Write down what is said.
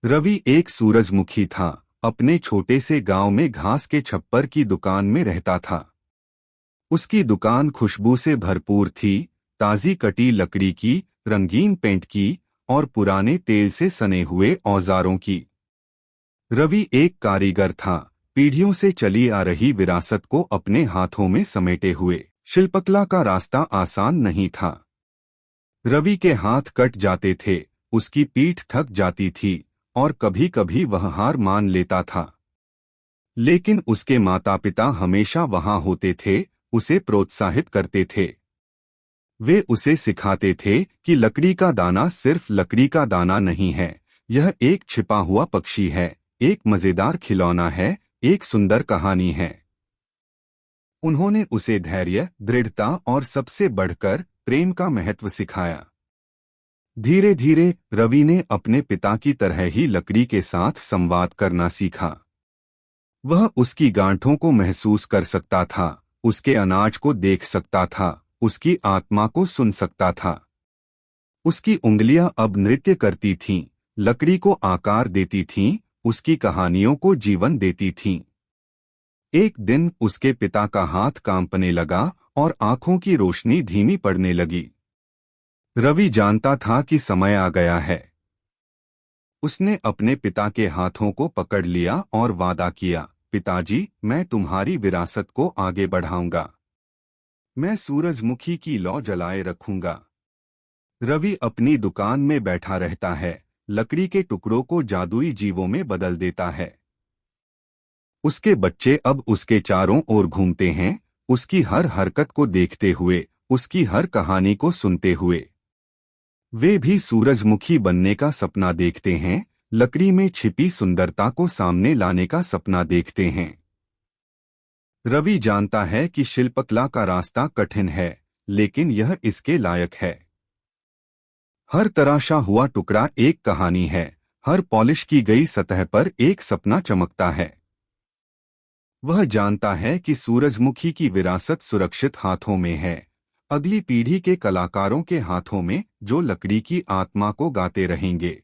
रवि एक सूरजमुखी था। अपने छोटे से गांव में घास के छप्पर की दुकान में रहता था। उसकी दुकान खुशबू से भरपूर थी, ताजी कटी लकड़ी की, रंगीन पेंट की और पुराने तेल से सने हुए औजारों की। रवि एक कारीगर था, पीढ़ियों से चली आ रही विरासत को अपने हाथों में समेटे हुए। शिल्पकला का रास्ता आसान नहीं था। रवि के हाथ कट जाते थे, उसकी पीठ थक जाती थी और कभी कभी वह हार मान लेता था। लेकिन उसके माता पिता हमेशा वहां होते थे, उसे प्रोत्साहित करते थे। वे उसे सिखाते थे कि लकड़ी का दाना सिर्फ लकड़ी का दाना नहीं है, यह एक छिपा हुआ पक्षी है, एक मजेदार खिलौना है, एक सुंदर कहानी है। उन्होंने उसे धैर्य, दृढ़ता और सबसे बढ़कर प्रेम का महत्व सिखाया। धीरे धीरे रवि ने अपने पिता की तरह ही लकड़ी के साथ संवाद करना सीखा। वह उसकी गांठों को महसूस कर सकता था, उसके अनाज को देख सकता था, उसकी आत्मा को सुन सकता था। उसकी उंगलियां अब नृत्य करती थीं, लकड़ी को आकार देती थीं, उसकी कहानियों को जीवन देती थीं। एक दिन उसके पिता का हाथ कांपने लगा और आंखों की रोशनी धीमी पड़ने लगी। रवि जानता था कि समय आ गया है। उसने अपने पिता के हाथों को पकड़ लिया और वादा किया, पिताजी, मैं तुम्हारी विरासत को आगे बढ़ाऊंगा। मैं सूरजमुखी की लौ जलाए रखूंगा। रवि अपनी दुकान में बैठा रहता है, लकड़ी के टुकड़ों को जादुई जीवों में बदल देता है। उसके बच्चे अब उसके चारों ओर घूमते हैं, उसकी हर हरकत को देखते हुए, उसकी हर कहानी को सुनते हुए। वे भी सूरजमुखी बनने का सपना देखते हैं, लकड़ी में छिपी सुंदरता को सामने लाने का सपना देखते हैं। रवि जानता है कि शिल्पकला का रास्ता कठिन है, लेकिन यह इसके लायक है। हर तराशा हुआ टुकड़ा एक कहानी है, हर पॉलिश की गई सतह पर एक सपना चमकता है। वह जानता है कि सूरजमुखी की विरासत सुरक्षित हाथों में है, अगली पीढ़ी के कलाकारों के हाथों में, जो लकड़ी की आत्मा को गाते रहेंगे।